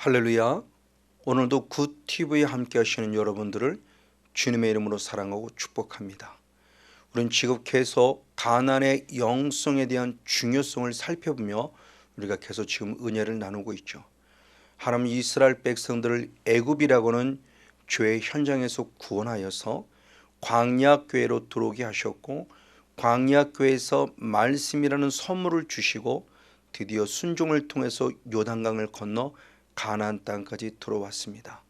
할렐루야. 오늘도 굿TV에 함께 하시는 여러분들을 주님의 이름으로 사랑하고 축복합니다. 우리는 지금 계속 가나안의 영성에 대한 중요성을 살펴보며 우리가 계속 지금 은혜를 나누고 있죠. 하나님 이스라엘 백성들을 애굽이라고는 죄의 현장에서 구원하여서 광야궤로 들어오게 하셨고, 광야궤에서 말씀이라는 선물을 주시고 드디어 순종을 통해서 요단강을 건너 가나안 땅까지 들어왔습니다.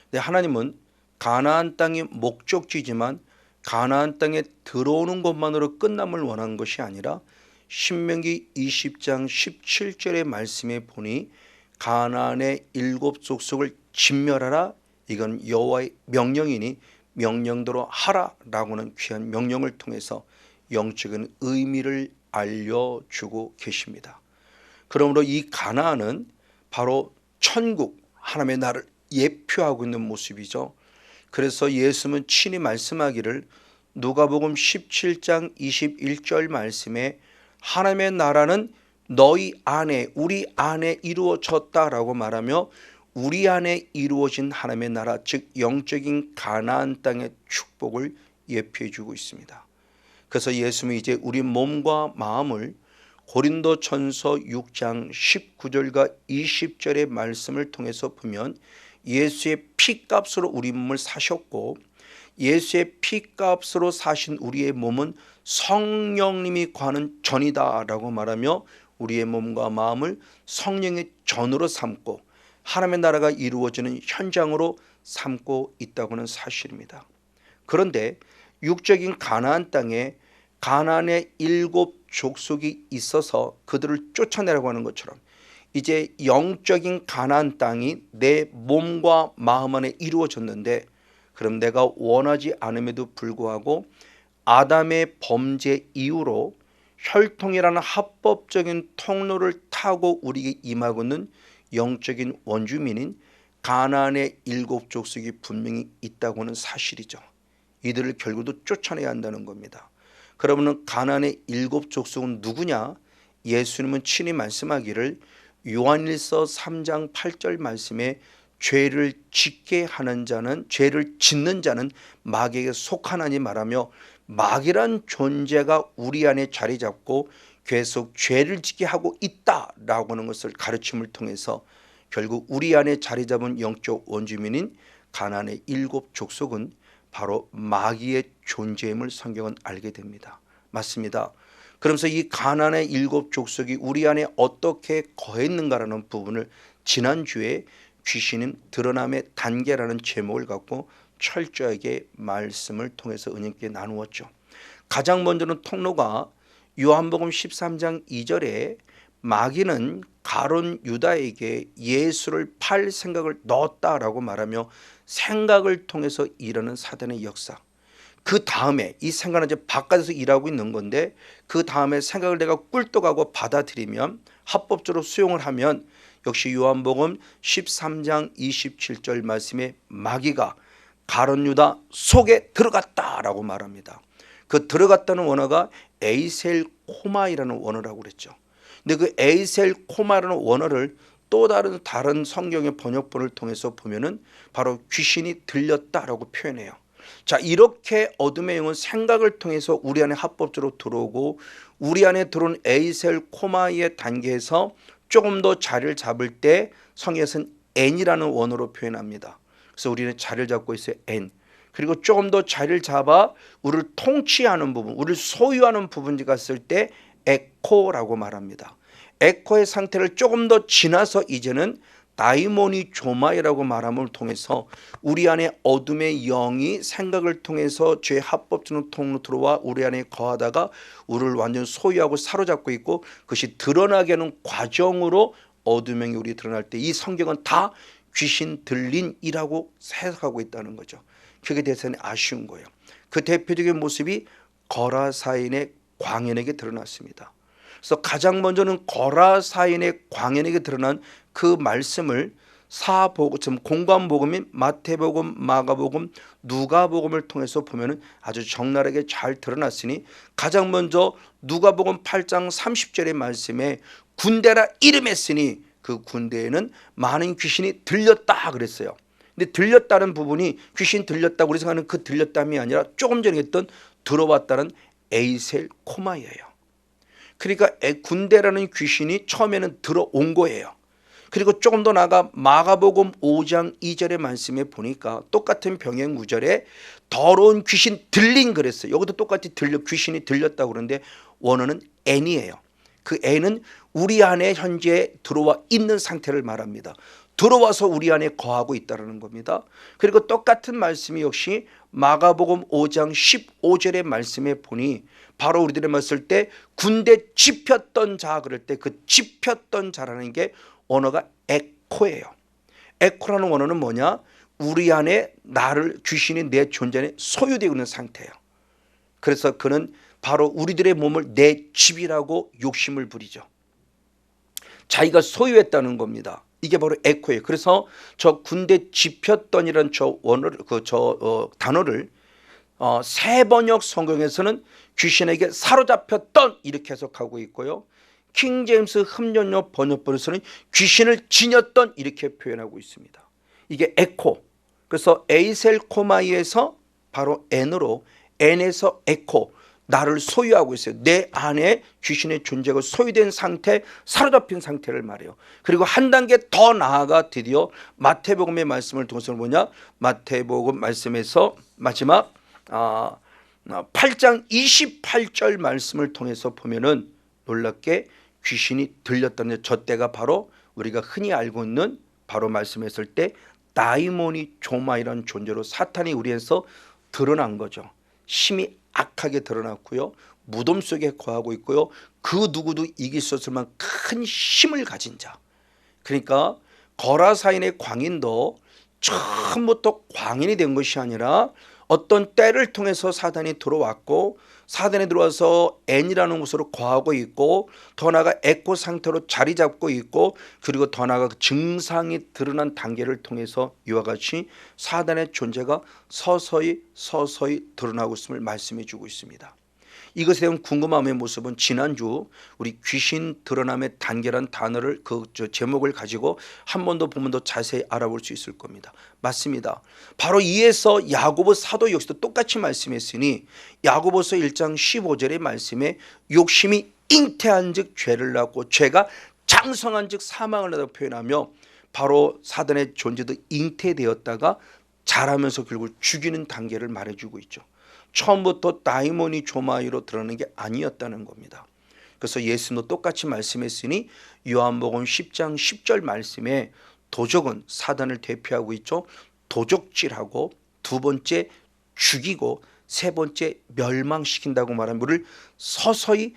근데 하나님은 가나안 땅이 목적지지만 가나안 땅에 들어오는 것만으로 끝남을 원하는 것이 아니라 신명기 20장 17절의 말씀에 보니 가나안의 7 족속을 진멸하라, 이건 여호와의 명령이니 명령대로 하라라고는 귀한 명령을 통해서 영적인 의미를 알려주고 계십니다. 그러므로 이 가나안은 바로 천국, 하나님의 나라를 예표하고 있는 모습이죠. 그래서 예수님은 친히 말씀하기를 누가복음 17장 21절 말씀에 하나님의 나라는 너희 안에, 우리 안에 이루어졌다라고 말하며 우리 안에 이루어진 하나님의 나라, 즉 영적인 가나안 땅의 축복을 예표해 주고 있습니다. 그래서 예수님이 이제 우리 몸과 마음을 고린도전서 6장 19절과 20절의 말씀을 통해서 보면 예수의 피값으로 우리 몸을 사셨고, 예수의 피값으로 사신 우리의 몸은 성령님이 거하는 전이다라고 말하며 우리의 몸과 마음을 성령의 전으로 삼고 하나님의 나라가 이루어지는 현장으로 삼고 있다고 하는 사실입니다. 그런데 육적인 가나안 땅에 가나안의 7 족속이 있어서 그들을 쫓아내라고 하는 것처럼 이제 영적인 가나안 땅이 내 몸과 마음 안에 이루어졌는데, 그럼 내가 원하지 않음에도 불구하고 아담의 범죄 이후로 혈통이라는 합법적인 통로를 타고 우리에게 임하고 있는 영적인 원주민인 가나안의 7 족속이 분명히 있다고 하는 사실이죠. 이들을 결국도 쫓아내야 한다는 겁니다. 그러면 가나안의 7 족속은 누구냐? 예수님은 친히 말씀하기를 요한일서 3장 8절 말씀에 죄를 짓게 하는 자는, 죄를 짓는 자는 마귀에게 속하나니 말하며, 마귀란 존재가 우리 안에 자리 잡고 계속 죄를 짓게 하고 있다라고 하는 것을 가르침을 통해서 결국 우리 안에 자리 잡은 영적 원주민인 가나안의 7 족속은 바로 마귀의 존재임을 성경은 알게 됩니다. 맞습니다. 그러면서 이 가나안의 7 족속이 우리 안에 어떻게 거했는가라는 부분을 지난주에 귀신은 드러남의 단계라는 제목을 갖고 철저하게 말씀을 통해서 은혜있게 나누었죠. 가장 먼저는 통로가 요한복음 13장 2절에 마귀는 가룟 유다에게 예수를 팔 생각을 넣었다라고 말하며 생각을 통해서 일하는 사단의 역사, 그 다음에 이 생각은 이제 바깥에서 일하고 있는 건데 그 다음에 생각을 내가 꿀떡하고 받아들이면 합법적으로 수용을 하면 역시 요한복음 13장 27절 말씀에 마귀가 가룟 유다 속에 들어갔다라고 말합니다. 그 들어갔다는 원어가 에이셀 코마이라는 원어라고 그랬죠. 근데 그 에이셀 코마라는 원어를 또 다른 성경의 번역본을 통해서 보면은 바로 귀신이 들렸다라고 표현해요. 자, 이렇게 어둠의 영은 생각을 통해서 우리 안에 합법적으로 들어오고 우리 안에 들어온 에이셀 코마이의 단계에서 조금 더 자리를 잡을 때 성경에서는 N이라는 원어로 표현합니다. 그래서 우리는 자리를 잡고 있어요. N. 그리고 조금 더 자리를 잡아 우리를 통치하는 부분, 우리를 소유하는 부분이 갔을 때 에코라고 말합니다. 에코의 상태를 조금 더 지나서 이제는 다이모니 조마이라고 말함을 통해서 우리 안에 어둠의 영이 생각을 통해서 죄 합법적인 통로 들어와 우리 안에 거하다가 우리를 완전 소유하고 사로잡고 있고, 그것이 드러나게 하는 과정으로 어둠의 영이 우리 드러날 때 이 성경은 다 귀신 들린이라고 해석하고 있다는 거죠. 그게 대해서는 아쉬운 거예요. 그 대표적인 모습이 거라사인의 광연에게 드러났습니다. 그래서 가장 먼저는 거라사인의 광연에게 드러난 그 말씀을 사복음, 공관복음인 마태복음, 마가복음, 누가복음을 통해서 보면은 아주 적나라하게 잘 드러났으니, 가장 먼저 누가복음 8장 30절의 말씀에 군대라 이름했으니 그 군대에는 많은 귀신이 들렸다 그랬어요. 근데 들렸다는 부분이 귀신 들렸다고 우리 생각하는 그 들렸담이 아니라 조금 전에 했던 들어왔다는 에이셀 코마예요. 그러니까 군대라는 귀신이 처음에는 들어온 거예요. 그리고 조금 더 나아가 마가복음 5장 2절의 말씀에 보니까 똑같은 병행 구절에 더러운 귀신 들린 그랬어요. 여기도 똑같이 귀신이 들렸다고 그러는데 원어는 N이에요. 그 N은 우리 안에 현재 들어와 있는 상태를 말합니다. 들어와서 우리 안에 거하고 있다는 겁니다. 그리고 똑같은 말씀이 역시 마가복음 5장 15절의 말씀에 보니 바로 우리들이 봤을 때 군대 짚혔던 자 그럴 때 그 짚혔던 자라는 게 원어가 에코예요. 에코라는 원어는 뭐냐? 우리 안에 나를 귀신이 내 존재 안에 소유되고 있는 상태예요. 그래서 그는 바로 우리들의 몸을 내 집이라고 욕심을 부리죠. 자기가 소유했다는 겁니다. 이게 바로 에코예요. 그래서 저 군대 짚혔던이라는 저 원어를 단어를 새 번역 성경에서는 귀신에게 사로잡혔던 이렇게 해석하고 있고요. 킹 제임스 흡연료 번역본에서는 귀신을 지녔던 이렇게 표현하고 있습니다. 이게 에코. 그래서 에이셀 코마이에서 바로 N으로 N에서 에코. 나를 소유하고 있어요. 내 안에 귀신의 존재가 소유된 상태, 사로잡힌 상태를 말해요. 그리고 한 단계 더 나아가 드디어 마태복음의 말씀을 통해서 뭐냐? 마태복음 말씀에서 마지막 8장 28절 말씀을 통해서 보면은 놀랍게 귀신이 들렸다는 저 때가 바로 우리가 흔히 알고 있는 바로 말씀했을 때 다이모니 조마이라는 존재로 사탄이 우리에서 드러난 거죠. 심히 악하게 드러났고요. 무덤 속에 거하고 있고요. 그 누구도 이길 수 없을 만한 큰 힘을 가진 자. 그러니까 거라사인의 광인도 처음부터 광인이 된 것이 아니라 어떤 때를 통해서 사단이 들어왔고 사단에 들어와서 N이라는 곳으로 거하고 있고 더 나아가 에코 상태로 자리 잡고 있고 그리고 더 나아가 증상이 드러난 단계를 통해서 이와 같이 사단의 존재가 서서히 드러나고 있음을 말씀해 주고 있습니다. 이것에 대한 궁금함의 모습은 지난주 우리 귀신 드러남의 단계란 단어를 제목을 가지고 한 번 더 보면 더 자세히 알아볼 수 있을 겁니다. 맞습니다. 바로 이에서 야고보 사도 역시도 똑같이 말씀했으니 야고보서 1장 15절의 말씀에 욕심이 잉태한 즉 죄를 낳고 죄가 장성한 즉 사망을 낳다고 표현하며 바로 사단의 존재도 잉태되었다가 자라면서 결국 죽이는 단계를 말해주고 있죠. 처음부터 다이모니 조마이로 드러나는 게 아니었다는 겁니다. 그래서 예수님도 똑같이 말씀했으니 요한복음 10장 10절 말씀에 도적은 사단을 대표하고 있죠. 도적질하고 두 번째 죽이고 세 번째 멸망시킨다고 말한 우리를 서서히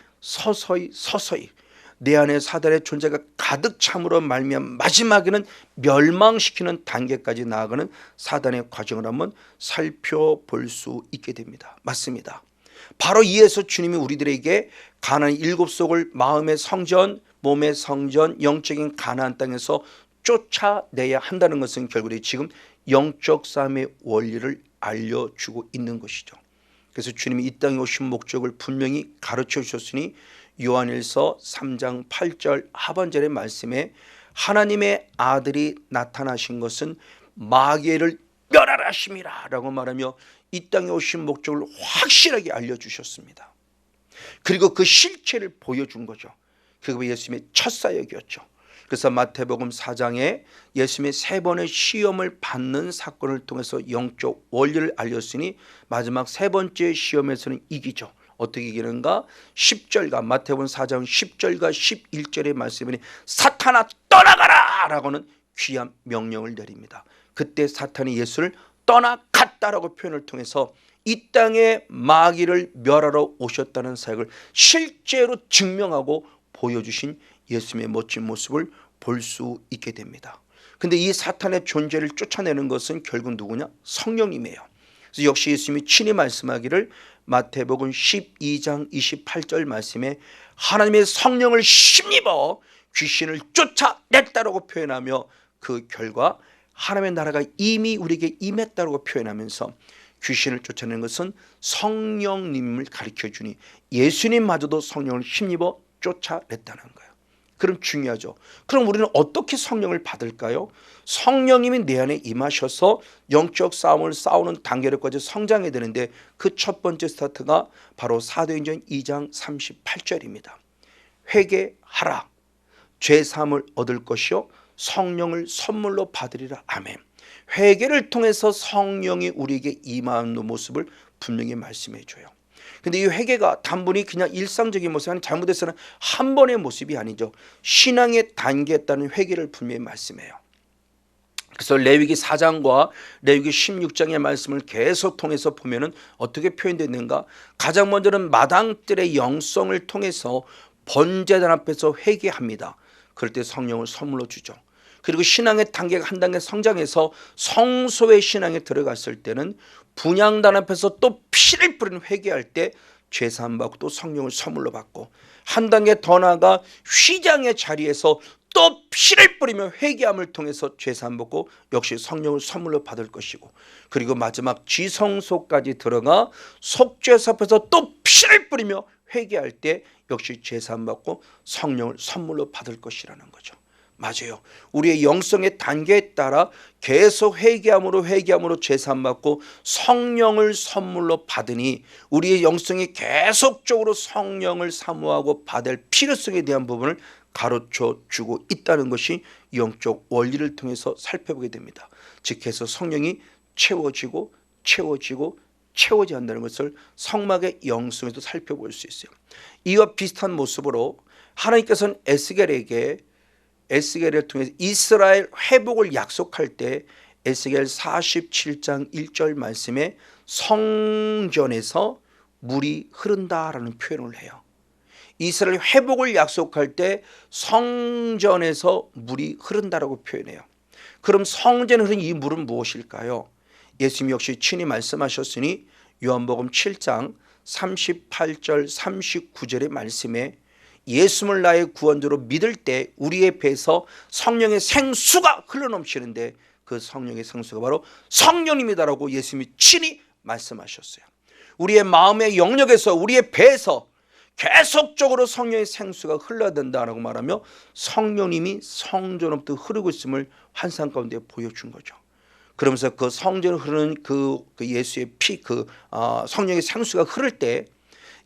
내 안에 사단의 존재가 가득 참으로 말미암아 마지막에는 멸망시키는 단계까지 나아가는 사단의 과정을 한번 살펴볼 수 있게 됩니다. 맞습니다. 바로 이에서 주님이 우리들에게 가나안 7속을 마음의 성전, 몸의 성전, 영적인 가나안 땅에서 쫓아내야 한다는 것은 결국 지금 영적 싸움의 원리를 알려주고 있는 것이죠. 그래서 주님이 이 땅에 오신 목적을 분명히 가르쳐 주셨으니 요한일서 3장 8절 하반절의 말씀에 하나님의 아들이 나타나신 것은 마귀를 멸하라 하심이라 라고 말하며 이 땅에 오신 목적을 확실하게 알려주셨습니다. 그리고 그 실체를 보여준 거죠. 그게 예수님의 첫 사역이었죠. 그래서 마태복음 4장에 예수님의 3번의 시험을 받는 사건을 통해서 영적 원리를 알렸으니 마지막 3번째 시험에서는 이기죠. 어떻게 이기는가? 10절과 마태복음 4장 10절과 11절의 말씀이 사탄아 떠나가라 라고는 귀한 명령을 내립니다. 그때 사탄이 예수를 떠나갔다라고 표현을 통해서 이 땅에 마귀를 멸하러 오셨다는 사역을 실제로 증명하고 보여주신 예수님의 멋진 모습을 볼 수 있게 됩니다. 근데 이 사탄의 존재를 쫓아내는 것은 결국 누구냐? 성령님이에요. 그래서 역시 예수님이 친히 말씀하기를 마태복음 12장 28절 말씀에 하나님의 성령을 힘입어 귀신을 쫓아냈다라고 표현하며 그 결과 하나님의 나라가 이미 우리에게 임했다라고 표현하면서 귀신을 쫓아내는 것은 성령님을 가르쳐주니 예수님마저도 성령을 힘입어 쫓아냈다는 거예요. 그럼 중요하죠. 그럼 우리는 어떻게 성령을 받을까요? 성령님이 내 안에 임하셔서 영적 싸움을 싸우는 단계로까지 성장해야 되는데 그 첫 번째 스타트가 바로 사도행전 2장 38절입니다. 회개하라. 죄사함을 얻을 것이요 성령을 선물로 받으리라. 아멘. 회개를 통해서 성령이 우리에게 임하는 모습을 분명히 말씀해 줘요. 근데 이 회개가 단번에 그냥 일상적인 모습이 아니라 잘못해서는 한 번의 모습이 아니죠. 신앙의 단계에 따른 회개를 분명히 말씀해요. 그래서 레위기 4장과 레위기 16장의 말씀을 계속 통해서 보면은 어떻게 표현됐는가? 가장 먼저는 마당들의 영성을 통해서 번제단 앞에서 회개합니다. 그럴 때 성령을 선물로 주죠. 그리고 신앙의 단계가 한 단계 성장해서 성소의 신앙에 들어갔을 때는 분향단 앞에서 또 피를 뿌리는 회개할 때 죄사함 받고 또 성령을 선물로 받고, 한 단계 더 나아가 휘장의 자리에서 또 피를 뿌리며 회개함을 통해서 죄사함 받고 역시 성령을 선물로 받을 것이고, 그리고 마지막 지성소까지 들어가 속죄소 앞에서 또 피를 뿌리며 회개할 때 역시 죄사함 받고 성령을 선물로 받을 것이라는 거죠. 맞아요. 우리의 영성의 단계에 따라 계속 회개함으로 죄사함 받고 성령을 선물로 받으니 우리의 영성이 계속적으로 성령을 사모하고 받을 필요성에 대한 부분을 가르쳐 주고 있다는 것이 영적 원리를 통해서 살펴보게 됩니다. 즉 해서 성령이 채워지지 한다는 것을 성막의 영성에도 살펴볼 수 있어요. 이와 비슷한 모습으로 하나님께서는 에스겔을 통해서 이스라엘 회복을 약속할 때 에스겔 47장 1절 말씀에 성전에서 물이 흐른다라는 표현을 해요. 이스라엘 회복을 약속할 때 성전에서 물이 흐른다라고 표현해요. 그럼 성전에 흐른 이 물은 무엇일까요? 예수님 역시 친히 말씀하셨으니 요한복음 7장 38절 39절의 말씀에 예수를 나의 구원자로 믿을 때 우리의 배에서 성령의 생수가 흘러넘치는데 그 성령의 생수가 바로 성령님이다라고 예수님이 친히 말씀하셨어요. 우리의 마음의 영역에서 우리의 배에서 계속적으로 성령의 생수가 흘러야된다라고 말하며 성령님이 성전으로부터 흐르고 있음을 환상 가운데 보여준 거죠. 그러면서 그 성전을 흐르는 그 예수의 피, 성령의 생수가 흐를 때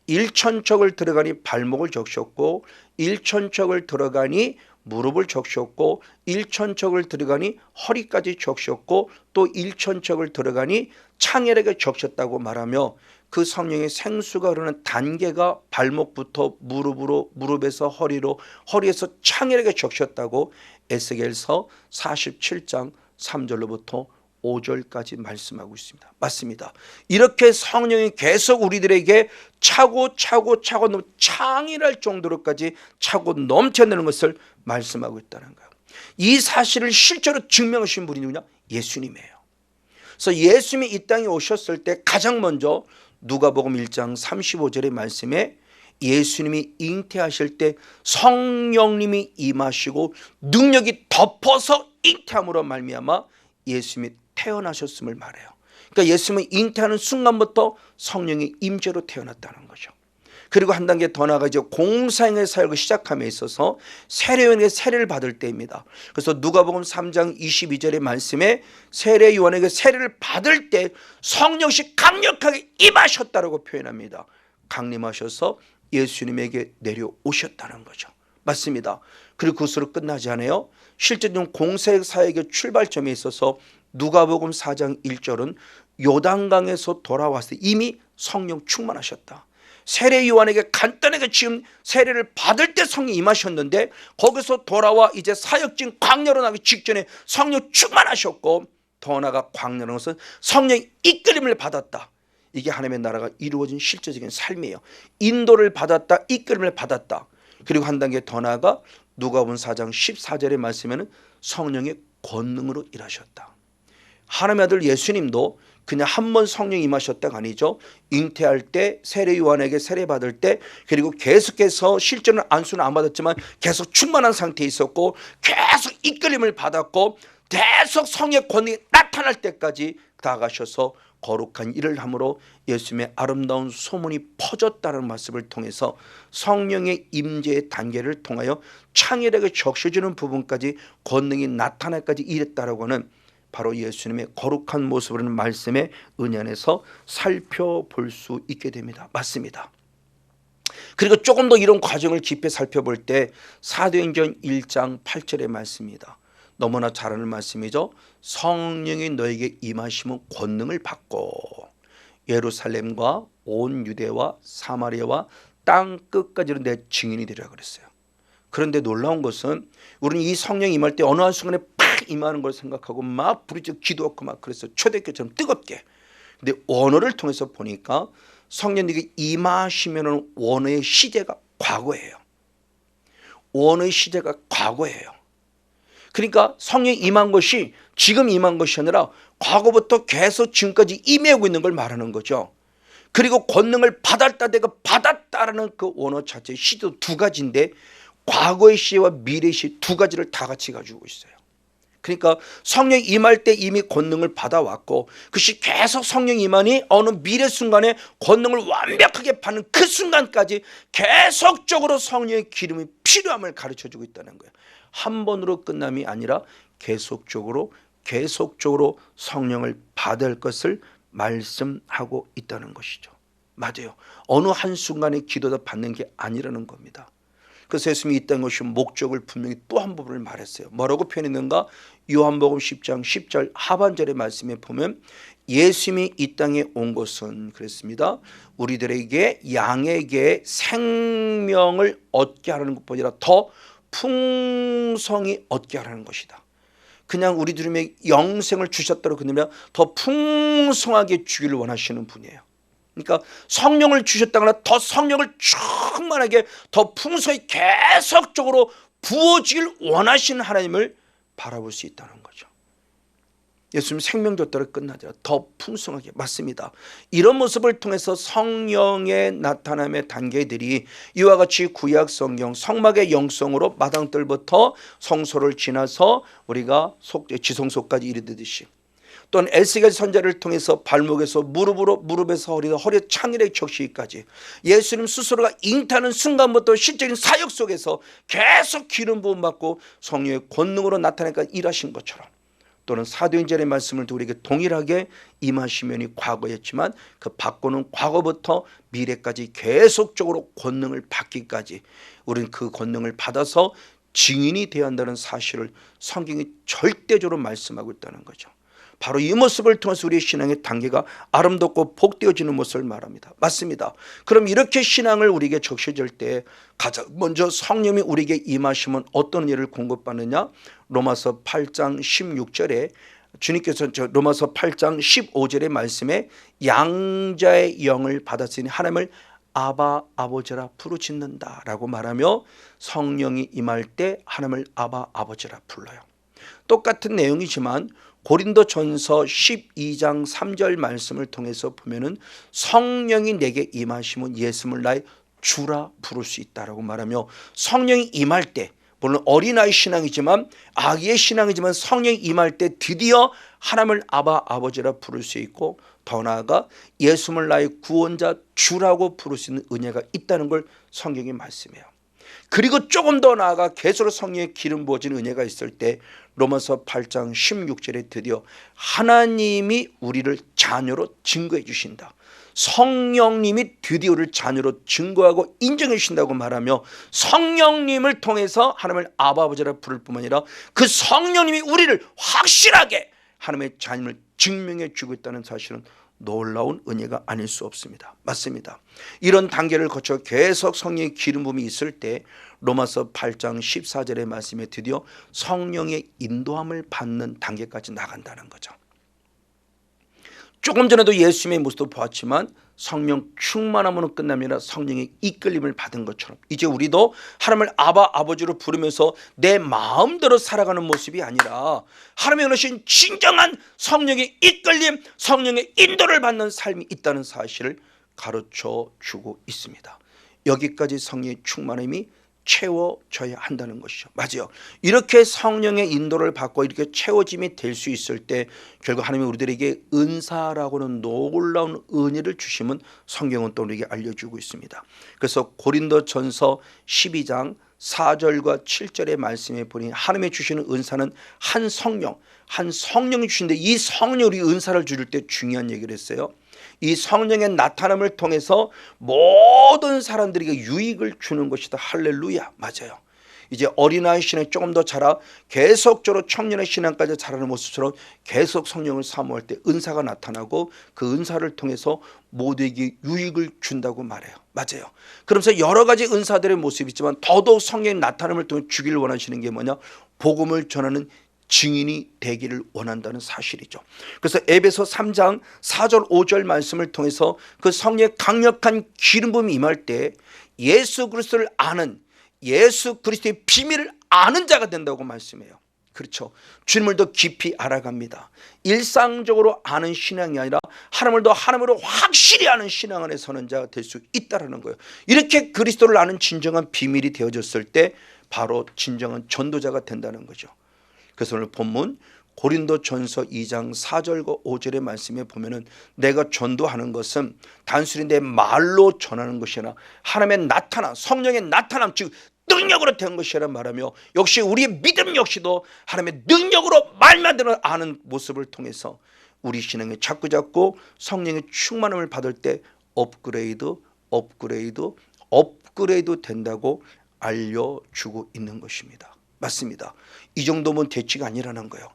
1천척을 들어가니 발목을 적셨고 1천척을 들어가니 무릎을 적셨고 1천척을 들어가니 허리까지 적셨고 또 1천척을 들어가니 창혈에게 적셨다고 말하며 그 성령의 생수가 흐르는 단계가 발목부터 무릎으로, 무릎에서 허리로, 허리에서 창혈에게 적셨다고 에스겔서 47장 3절로부터 5절까지 말씀하고 있습니다. 맞습니다. 이렇게 성령이 계속 우리들에게 차고 창이랄 정도로까지 차고 넘쳐내는 것을 말씀하고 있다는 거예요. 이 사실을 실제로 증명하신 분이 누구냐? 예수님이에요. 그래서 예수님이 이 땅에 오셨을 때 가장 먼저 누가복음 1장 35절의 말씀에 예수님이 잉태하실 때 성령님이 임하시고 능력이 덮어서 잉태함으로 말미암아 예수님이 태어나셨음을 말해요. 그러니까 예수님은 잉태하는 순간부터 성령의 임재로 태어났다는 거죠. 그리고 한 단계 더 나아가 이제 공사행의 사역을 시작함에 있어서 세례요한에게 세례를 받을 때입니다. 그래서 누가복음 3장 22절의 말씀에 세례요한에게 세례를 받을 때 성령이 강력하게 임하셨다라고 표현합니다. 강림하셔서 예수님에게 내려오셨다는 거죠. 맞습니다. 그리고 그것으로 끝나지 않아요. 실제적인 공사의 사역의 출발점에 있어서 누가복음 4장 1절은 요단강에서 돌아왔을 때 이미 성령 충만하셨다. 세례 요한에게 간단하게 지금 세례를 받을 때 성령이 임하셨는데 거기서 돌아와 이제 사역진 광야로 나기 직전에 성령 충만하셨고 더 나아가 광야로 것은 성령의 이끌림을 받았다. 이게 하나님의 나라가 이루어진 실제적인 삶이에요. 인도를 받았다, 이끌림을 받았다. 그리고 한 단계 더 나아가 누가복음 4장 14절의 말씀에는 성령의 권능으로 일하셨다. 하나님의 아들 예수님도 그냥 한 번 성령이 임하셨다가 아니죠. 잉태할 때 세례 요한에게 세례 받을 때 그리고 계속해서 실제는 안수는 안 받았지만 계속 충만한 상태에 있었고 계속 이끌림을 받았고 계속 성령의 권능이 나타날 때까지 나아가셔서 거룩한 일을 함으로 예수님의 아름다운 소문이 퍼졌다는 말씀을 통해서 성령의 임재의 단계를 통하여 창의력에 적셔주는 부분까지 권능이 나타날까지 이랬다라고 하는 바로 예수님의 거룩한 모습이라는 말씀의 은혜 안에서 살펴볼 수 있게 됩니다. 맞습니다. 그리고 조금 더 이런 과정을 깊이 살펴볼 때 사도행전 1장 8절의 말씀입니다. 너무나 잘 아는 말씀이죠. 성령이 너에게 임하시면 권능을 받고 예루살렘과 온 유대와 사마리아와 땅 끝까지로 내 증인이 되리라 그랬어요. 그런데 놀라운 것은 우리는 이 성령이 임할 때 어느 한순간에 팍 임하는 걸 생각하고 막 부르짖고 기도하고 막 그랬어요. 초대교처럼 뜨겁게. 근데 원어를 통해서 보니까 성령님이 임하시면 원어의 시제가 과거예요. 원어의 시제가 과거예요. 그러니까 성령이 임한 것이 지금 임한 것이 아니라 과거부터 계속 지금까지 임해오고 있는 걸 말하는 거죠. 그리고 권능을 받았다 내가 받았다라는 그 원어 자체의 시도 두 가지인데 과거의 시와 미래의 시 두 가지를 다 같이 가지고 있어요. 그러니까 성령이 임할 때 이미 권능을 받아왔고 그것이 계속 성령이 임하니 어느 미래 순간에 권능을 완벽하게 받는 그 순간까지 계속적으로 성령의 기름이 필요함을 가르쳐주고 있다는 거예요. 한 번으로 끝남이 아니라 계속적으로 성령을 받을 것을 말씀하고 있다는 것이죠. 맞아요. 어느 한순간에 기도다 받는 게 아니라는 겁니다. 그래서 예수님이 있다는 것이 목적을 분명히 또 한 부분을 말했어요. 뭐라고 표현했는가? 요한복음 10장 10절 하반절의 말씀에 보면 예수님이 이 땅에 온 것은 그랬습니다. 우리들에게 양에게 생명을 얻게 하라는 것보다 더 풍성히 얻게 하라는 것이다. 그냥 우리들에게 영생을 주셨다고 그러면 더 풍성하게 주기를 원하시는 분이에요. 그러니까 성령을 주셨다거나 더 성령을 충만하게 더 풍성히 계속적으로 부어지길 원하시는 하나님을 바라볼 수 있다는 거죠. 예수님 생명 줬다고 끝나지 않아요. 더 풍성하게. 맞습니다. 이런 모습을 통해서 성령의 나타남의 단계들이 이와 같이 구약 성경 성막의 영성으로 마당들부터 성소를 지나서 우리가 지성소까지 이르듯이 또는 에스겔 선자를 통해서 발목에서 무릎으로 무릎에서 허리에 창의력의 적시기까지 예수님 스스로가 잉타는 순간부터 실제적인 사역 속에서 계속 기름 부음 받고 성령의 권능으로 나타내니까 일하신 것처럼 또는 사도행전의 말씀을 우리에게 동일하게 임하시면이 과거였지만 그 받고는 과거부터 미래까지 계속적으로 권능을 받기까지 우리는 그 권능을 받아서 증인이 되어야 한다는 사실을 성경이 절대적으로 말씀하고 있다는 거죠. 바로 이 모습을 통해서 우리의 신앙의 단계가 아름답고 복되어지는 모습을 말합니다. 맞습니다. 그럼 이렇게 신앙을 우리에게 적셔질 때 가장 먼저 성령이 우리에게 임하시면 어떤 일을 공급받느냐? 로마서 8장 16절에 주님께서 로마서 8장 15절의 말씀에 양자의 영을 받았으니 하나님을 아바 아버지라 부르짖는다 라고 말하며 성령이 임할 때 하나님을 아바 아버지라 불러요. 똑같은 내용이지만 고린도전서 12장 3절 말씀을 통해서 보면은 성령이 내게 임하시면 예수를 나의 주라 부를 수 있다라고 말하며 성령이 임할 때 물론 어린아이 신앙이지만 아기의 신앙이지만 성령이 임할 때 드디어 하나님을 아바 아버지라 부를 수 있고 더 나아가 예수를 나의 구원자 주라고 부를 수 있는 은혜가 있다는 걸 성경이 말씀해요. 그리고 조금 더 나아가 계속 성령의 기름 부어진 은혜가 있을 때 로마서 8장 16절에 드디어 하나님이 우리를 자녀로 증거해 주신다. 성령님이 드디어 우리를 자녀로 증거하고 인정해 주신다고 말하며 성령님을 통해서 하나님을 아바 아버지라 부를 뿐만 아니라 그 성령님이 우리를 확실하게 하나님의 자녀를 증명해 주고 있다는 사실은 놀라운 은혜가 아닐 수 없습니다. 맞습니다. 이런 단계를 거쳐 계속 성령의 기름 부음이 있을 때 로마서 8장 14절의 말씀에 드디어 성령의 인도함을 받는 단계까지 나간다는 거죠. 조금 전에도 예수님의 모습도 보았지만 성령 충만함으로 끝남이 아니라 성령의 이끌림을 받은 것처럼 이제 우리도 하나님을 아바 아버지로 부르면서 내 마음대로 살아가는 모습이 아니라 하나님의 원하신 진정한 성령의 이끌림, 성령의 인도를 받는 삶이 있다는 사실을 가르쳐 주고 있습니다. 여기까지 성령의 충만함이 채워져야 한다는 것이죠. 맞아요. 이렇게 성령의 인도를 받고 이렇게 채워짐이 될 수 있을 때 결국 하나님이 우리들에게 은사라고는 놀라운 은혜를 주심은 성경은 또 우리에게 알려주고 있습니다. 그래서 고린도전서 12장 4절과 7절의 말씀에 보니 하나님이 주시는 은사는 한 성령이 주신데 이 성령이 우리 은사를 주실 때 중요한 얘기를 했어요. 이 성령의 나타남을 통해서 모든 사람들에게 유익을 주는 것이다. 할렐루야. 맞아요. 이제 어린아이 신앙이 조금 더 자라 계속적으로 청년의 신앙까지 자라는 모습처럼 계속 성령을 사모할 때 은사가 나타나고 그 은사를 통해서 모두에게 유익을 준다고 말해요. 맞아요. 그러면서 여러 가지 은사들의 모습이 있지만 더더욱 성령의 나타남을 통해 주기를 원하시는 게 뭐냐? 복음을 전하는 증인이 되기를 원한다는 사실이죠. 그래서 에베소 3장 4절 5절 말씀을 통해서 그 성령의 강력한 기름 부음이 임할 때 예수 그리스도를 아는, 예수 그리스도의 비밀을 아는 자가 된다고 말씀해요. 그렇죠. 주님을 더 깊이 알아갑니다. 일상적으로 아는 신앙이 아니라 하나님을 더 하나님으로 확실히 아는 신앙 안에 서는 자가 될 수 있다는 거예요. 이렇게 그리스도를 아는 진정한 비밀이 되어졌을 때 바로 진정한 전도자가 된다는 거죠. 그래서 오늘 본문 고린도전서 2장 4절과 5절의 말씀에 보면은 내가 전도하는 것은 단순히 내 말로 전하는 것이 아니라 하나님의 나타남, 성령의 나타남, 즉 능력으로 된 것이라 말하며 역시 우리의 믿음 역시도 하나님의 능력으로 말만 들어 아는 모습을 통해서 우리 신앙에 자꾸자꾸 성령의 충만함을 받을 때 업그레이드 된다고 알려주고 있는 것입니다. 맞습니다. 이 정도면 대치가 아니라는 거예요.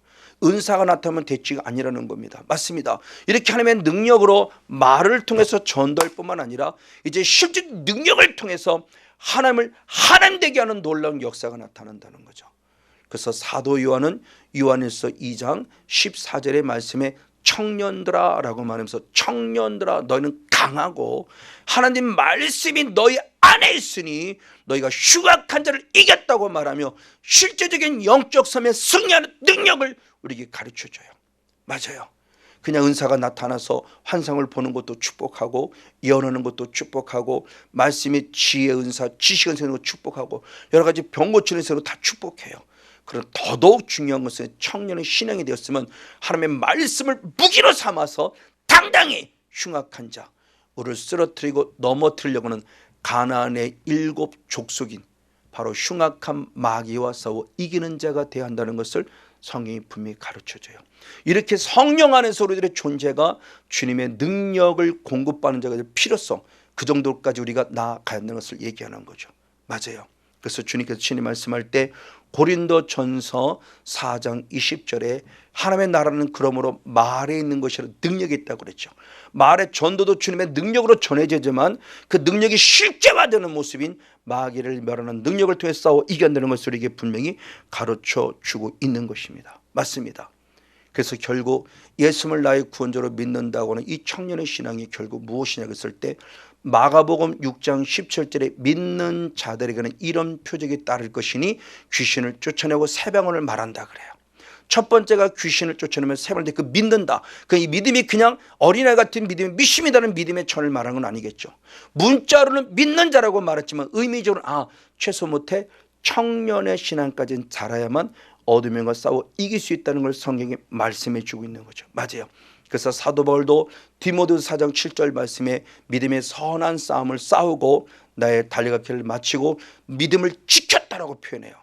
은사가 나타나면 대치가 아니라는 겁니다. 맞습니다. 이렇게 하나님의 능력으로 말을 통해서 전도할 뿐만 아니라 이제 실제 능력을 통해서 하나님을 하나님 되게 하는 놀라운 역사가 나타난다는 거죠. 그래서 사도 요한은 요한일서 2장 14절의 말씀에 청년들아 라고 말하면서 청년들아 너희는 강하고 하나님 말씀이 너희 안에 있으니 너희가 흉악한 자를 이겼다고 말하며 실제적인 영적 삶에 승리하는 능력을 우리에게 가르쳐줘요. 맞아요. 그냥 은사가 나타나서 환상을 보는 것도 축복하고 예언하는 것도 축복하고 말씀의 지혜 은사, 지식 은사는 것도 축복하고 여러 가지 병 고치는 은사도 다 축복해요. 그러나 더더욱 중요한 것은 청년의 신앙이 되었으면 하나님의 말씀을 무기로 삼아서 당당히 흉악한 자, 우리를 쓰러뜨리고 넘어뜨리려고 하는 가나안의 7 족속인 바로 흉악한 마귀와 싸워 이기는 자가 되어야 한다는 것을 성경이 분명히 가르쳐줘요. 이렇게 성령 안에서 우리들의 존재가 주님의 능력을 공급받는 자가 될 필요성, 그 정도까지 우리가 나아가야 한다는 것을 얘기하는 거죠. 맞아요. 그래서 주님께서 친히 말씀할 때 고린도전서 4장 20절에 하나님의 나라는 그러므로 말에 있는 것이라 능력이 있다고 그랬죠. 말의 전도도 주님의 능력으로 전해지지만 그 능력이 실제화되는 모습인 마귀를 멸하는 능력을 통해 싸워 이겨내는 것을 우리에게 분명히 가르쳐 주고 있는 것입니다. 맞습니다. 그래서 결국 예수를 나의 구원자로 믿는다고 하는 이 청년의 신앙이 결국 무엇이냐 했을 때 마가복음 6장 17절에 믿는 자들에게는 이런 표적이 따를 것이니 귀신을 쫓아내고 세방언을 말한다 그래요. 첫 번째가 귀신을 쫓아내면 세 번째 그 믿는다. 그 이 믿음이 그냥 어린아이 같은 믿음이 믿습니다는 믿음의 천을 말하는 건 아니겠죠. 문자로는 믿는 자라고 말했지만 의미적으로는 최소 못해 청년의 신앙까지는 자라야만 어둠과 싸워 이길 수 있다는 걸 성경이 말씀해 주고 있는 거죠. 맞아요. 그래서 사도 바울도 디모데후서 4장 7절 말씀에 믿음의 선한 싸움을 싸우고 나의 달려갈 길을 마치고 믿음을 지켰다라고 표현해요.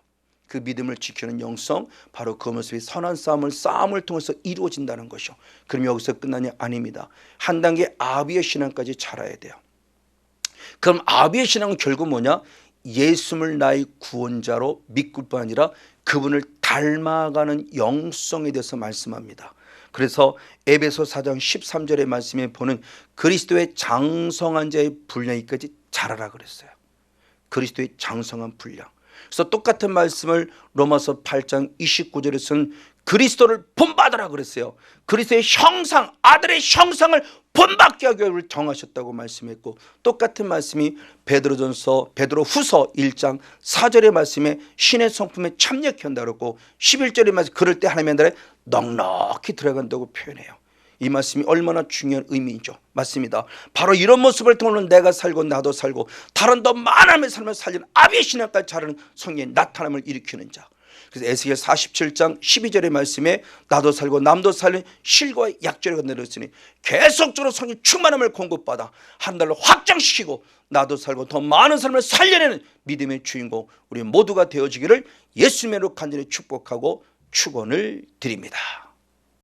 그 믿음을 지키는 영성, 바로 그 모습이 선한 싸움을 통해서 이루어진다는 것이죠. 그럼 여기서 끝나냐? 아닙니다. 한 단계 아비의 신앙까지 자라야 돼요. 그럼 아비의 신앙은 결국 뭐냐? 예수를 나의 구원자로 믿을 뿐 아니라 그분을 닮아가는 영성에 대해서 말씀합니다. 그래서 에베소 4장 13절의 말씀에 보는 그리스도의 장성한 자의 분량이까지 자라라 그랬어요. 그리스도의 장성한 분량. 그래서 똑같은 말씀을 로마서 8장 29절에서는 그리스도를 본받으라 그랬어요. 그리스도의 형상, 아들의 형상을 본받게 하기 위해 정하셨다고 말씀했고, 똑같은 말씀이 베드로후서 1장 4절의 말씀에 신의 성품에 참여케 한다고 그랬고, 11절의 말씀 그럴 때 하나님의 나라에 넉넉히 들어간다고 표현해요. 이 말씀이 얼마나 중요한 의미이죠. 맞습니다. 바로 이런 모습을 통해 내가 살고 나도 살고 다른 더 많은 삶을 살리는 아비의 신앙까지 자라는 성령의 나타남을 일으키는 자. 그래서 에스겔 47장 12절의 말씀에 나도 살고 남도 살린 실과 약절이 내렸으니 계속적으로 성령 충만함을 공급받아 한 달로 확장시키고 나도 살고 더 많은 삶을 살려내는 믿음의 주인공 우리 모두가 되어지기를 예수님으로 간절히 축복하고 축원을 드립니다.